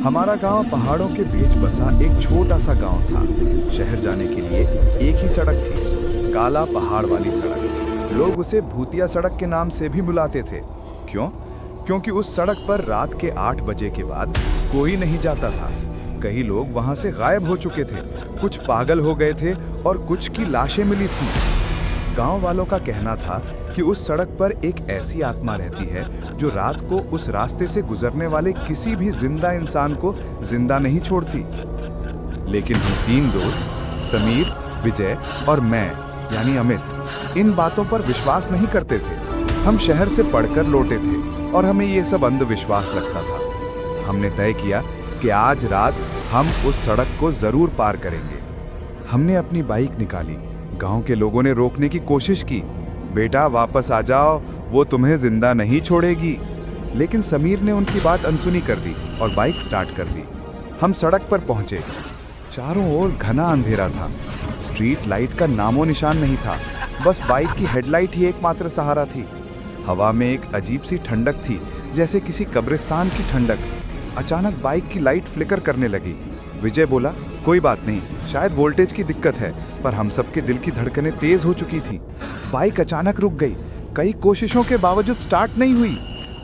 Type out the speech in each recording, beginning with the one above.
हमारा गांव पहाड़ों के बीच बसा एक छोटा सा गांव था। शहर जाने के लिए एक ही सड़क थी, काला पहाड़ वाली सड़क। लोग उसे भूतिया सड़क के नाम से भी बुलाते थे। क्यों? क्योंकि उस सड़क पर रात के 8 बजे के बाद कोई नहीं जाता था। कई लोग वहां से गायब हो चुके थे, कुछ पागल हो गए थे और कुछ की लाशें मिली थीं। गांव वालों का कहना था कि उस सड़क पर एक ऐसी आत्मा रहती है जो रात को उस रास्ते से गुजरने वाले किसी भी जिंदा इंसान को जिंदा नहीं छोड़ती। लेकिन हम 3 दोस्त, समीर, विजय और मैं यानी अमित, इन बातों पर विश्वास नहीं करते थे। हम शहर से पढ़कर लौटे थे और हमें ये सब अंधविश्वास लगता था। हमने तय किया कि आज रात हम उस सड़क को जरूर पार करेंगे। हमने अपनी बाइक निकाली। गांव के लोगों ने रोकने की कोशिश की। बेटा वापस आ जाओ, वो तुम्हें जिंदा नहीं छोड़ेगी। लेकिन समीर ने उनकी बात अनसुनी कर दी और बाइक स्टार्ट कर दी। हम सड़क पर पहुंचे। चारों ओर घना अंधेरा था। स्ट्रीट लाइट का नामो निशान नहीं था, बस बाइक की हेडलाइट ही एकमात्र सहारा थी। हवा में एक अजीब सी ठंडक थी, जैसे किसी कब्रिस्तान की ठंडक। अचानक बाइक की लाइट फ्लिकर करने लगी। विजय बोला, कोई बात नहीं, शायद वोल्टेज की दिक्कत है। पर हम सबके दिल की धड़कनें तेज हो चुकी थी। बाइक अचानक रुक गई। कई कोशिशों के बावजूद स्टार्ट नहीं हुई।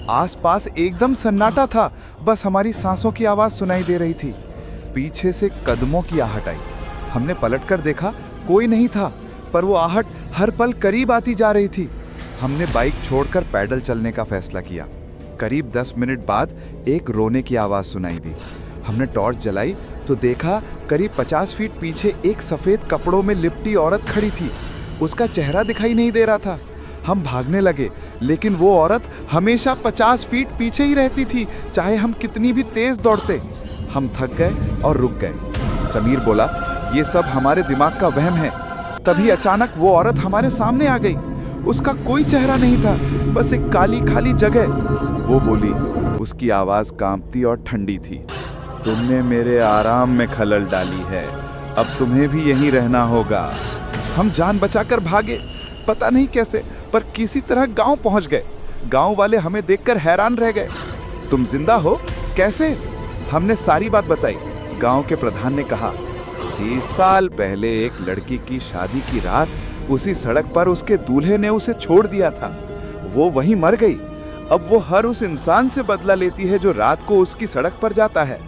आसपास एकदम सन्नाटा था, बस हमारी सांसों की आवाज सुनाई दे रही थी। पीछे से कदमों की आहट आई। हमने पलटकर देखा, कोई नहीं था, पर वो आहट हर पल करीब आती जा रही थी। हमने बाइक छोड़कर पैदल चलने का फैसला किया। करीब 10 मिनट बाद एक रोने की आवाज सुनाई दी। हमने टॉर्च जलाई तो देखा करीब 50 फीट पीछे एक सफेद कपड़ों में लिपटी औरत खड़ी थी। उसका चेहरा दिखाई नहीं दे रहा था। हम भागने लगे, लेकिन वो औरत हमेशा 50 फीट पीछे ही रहती थी, चाहे हम कितनी भी तेज दौड़ते। हम थक गए और रुक गए। समीर बोला, ये सब हमारे दिमाग का वहम है। तभी अचानक वो औरत हमारे सामने आ गई। उसका कोई चेहरा नहीं था, बस एक काली खाली जगह। वो बोली, उसकी आवाज कांपती और ठंडी थी, तुमने मेरे आराम में खलल डाली है, अब तुम्हें भी यहीं रहना होगा। हम जान बचाकर भागे, पता नहीं कैसे, पर किसी तरह गांव पहुंच गए। गांव वाले हमें देखकर हैरान रह गए। तुम जिंदा हो? कैसे? हमने सारी बात बताई। गांव के प्रधान ने कहा, 30 साल पहले एक लड़की की शादी की रात उसी सड़क पर उसके दूल्हे ने उसे छोड़ दिया था। वो वहीं मर गई। अब वो हर उस इंसान से बदला लेती है जो रात को उसकी सड़क पर जाता है।